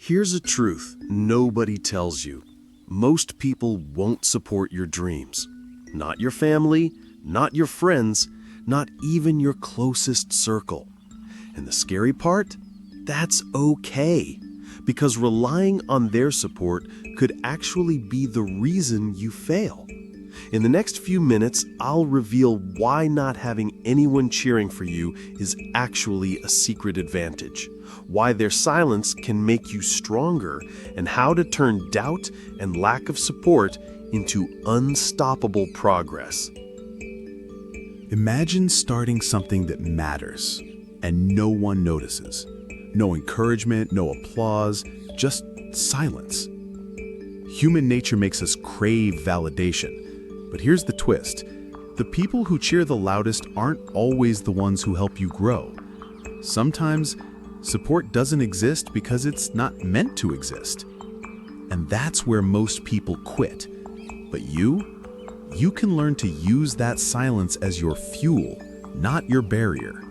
Here's a truth nobody tells you. Most people won't support your dreams. Not your family, not your friends, not even your closest circle. And the scary part? That's okay. Because relying on their support could actually be the reason you fail. In the next few minutes, I'll reveal why not having anyone cheering for you is actually a secret advantage, why their silence can make you stronger, and how to turn doubt and lack of support into unstoppable progress. Imagine starting something that matters and no one notices. No encouragement, no applause, just silence. Human nature makes us crave validation. But here's the twist. The people who cheer the loudest aren't always the ones who help you grow. Sometimes support doesn't exist because it's not meant to exist. And that's where most people quit. But you can learn to use that silence as your fuel, not your barrier.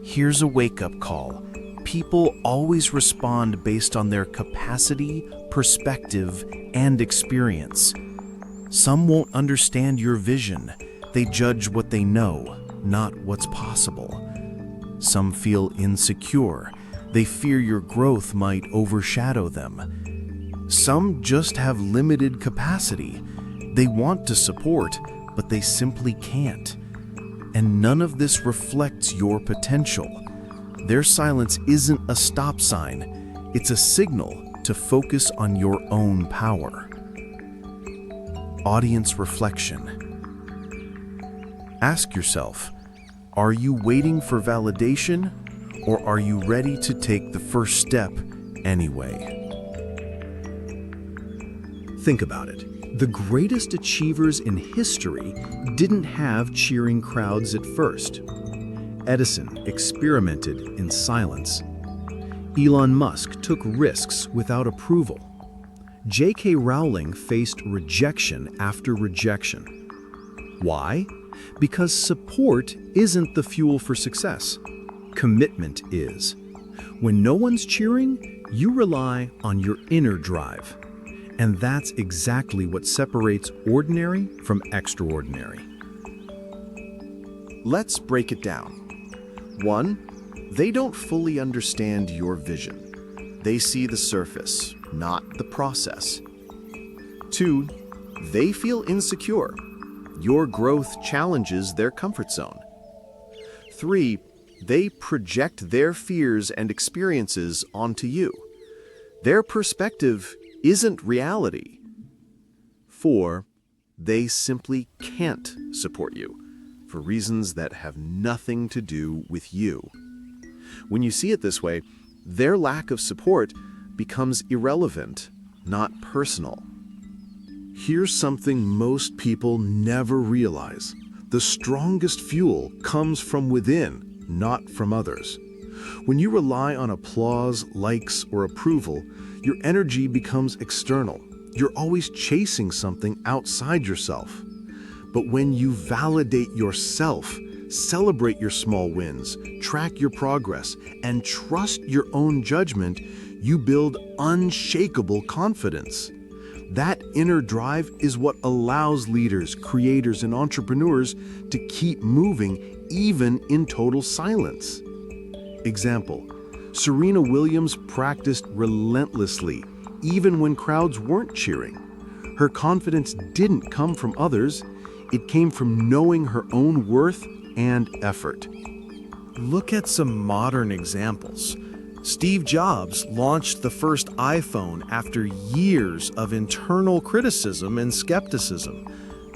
Here's a wake-up call. People always respond based on their capacity, perspective, and experience. Some won't understand your vision. They judge what they know, not what's possible. Some feel insecure. They fear your growth might overshadow them. Some just have limited capacity. They want to support, but they simply can't. And none of this reflects your potential. Their silence isn't a stop sign. It's a signal to focus on your own power. Audience reflection. Ask yourself, are you waiting for validation, or are you ready to take the first step anyway? Think about it. The greatest achievers in history didn't have cheering crowds at first. Edison experimented in silence. Elon Musk took risks without approval. J.K. Rowling faced rejection after rejection. Why? Because support isn't the fuel for success. Commitment is. When no one's cheering, you rely on your inner drive. And that's exactly what separates ordinary from extraordinary. Let's break it down. 1, they don't fully understand your vision. They see the surface, not the process. 2, they feel insecure. Your growth challenges their comfort zone. 3, they project their fears and experiences onto you. Their perspective isn't reality. 4, they simply can't support you for reasons that have nothing to do with you. When you see it this way, their lack of support becomes irrelevant, not personal. Here's something most people never realize. The strongest fuel comes from within, not from others. When you rely on applause, likes, or approval, your energy becomes external. You're always chasing something outside yourself. But when you validate yourself, celebrate your small wins, track your progress, and trust your own judgment, you build unshakable confidence. That inner drive is what allows leaders, creators, and entrepreneurs to keep moving even in total silence. Example, Serena Williams practiced relentlessly, even when crowds weren't cheering. Her confidence didn't come from others. It came from knowing her own worth and effort. Look at some modern examples. Steve Jobs launched the first iPhone after years of internal criticism and skepticism.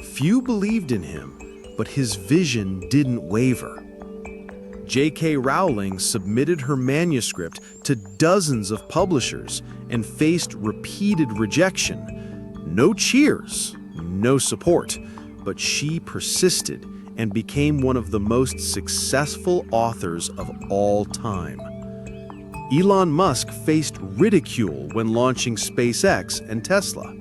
Few believed in him, but his vision didn't waver. J.K. Rowling submitted her manuscript to dozens of publishers and faced repeated rejection. No cheers, no support, but she persisted and became one of the most successful authors of all time. Elon Musk faced ridicule when launching SpaceX and Tesla.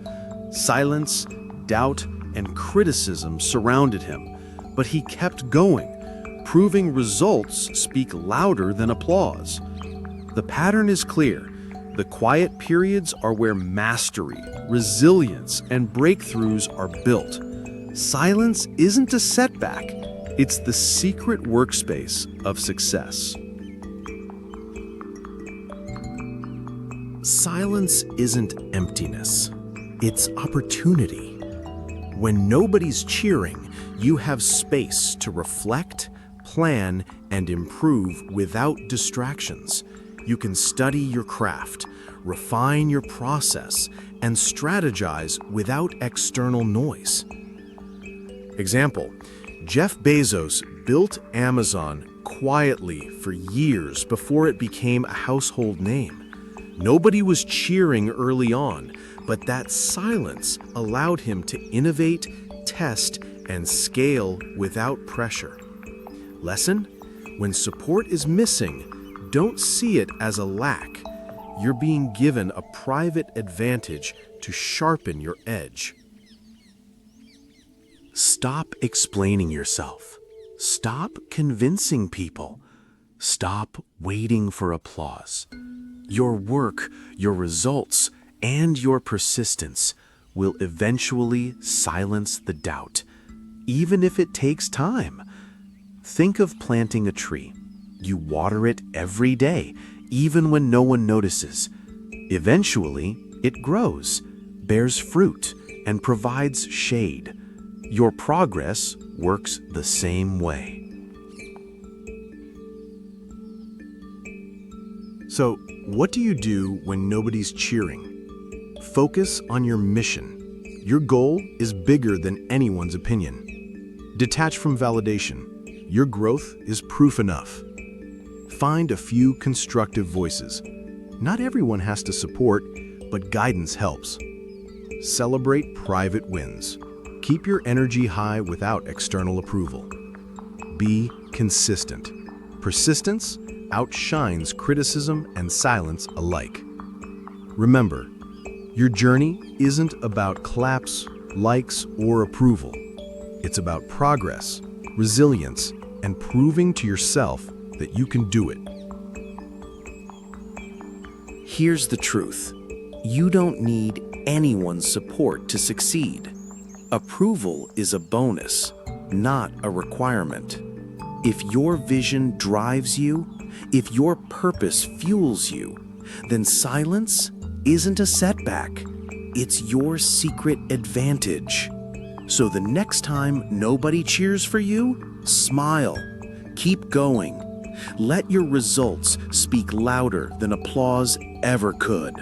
Silence, doubt, and criticism surrounded him, but he kept going, proving results speak louder than applause. The pattern is clear. The quiet periods are where mastery, resilience, and breakthroughs are built. Silence isn't a setback, it's the secret workspace of success. Silence isn't emptiness, it's opportunity. When nobody's cheering, you have space to reflect, plan, and improve without distractions. You can study your craft, refine your process, and strategize without external noise. Example: Jeff Bezos built Amazon quietly for years before it became a household name. Nobody was cheering early on, but that silence allowed him to innovate, test, and scale without pressure. Lesson: when support is missing, don't see it as a lack. You're being given a private advantage to sharpen your edge. Stop explaining yourself. Stop convincing people. Stop waiting for applause. Your work, your results, and your persistence will eventually silence the doubt, even if it takes time. Think of planting a tree. You water it every day, even when no one notices. Eventually, it grows, bears fruit, and provides shade. Your progress works the same way. So, what do you do when nobody's cheering? Focus on your mission. Your goal is bigger than anyone's opinion. Detach from validation. Your growth is proof enough. Find a few constructive voices. Not everyone has to support, but guidance helps. Celebrate private wins. Keep your energy high without external approval. Be consistent. Persistence outshines criticism and silence alike. Remember, your journey isn't about claps, likes, or approval. It's about progress, resilience, and proving to yourself that you can do it. Here's the truth. You don't need anyone's support to succeed. Approval is a bonus, not a requirement. If your vision drives you, if your purpose fuels you, then silence isn't a setback. It's your secret advantage. So the next time nobody cheers for you, smile. Keep going. Let your results speak louder than applause ever could.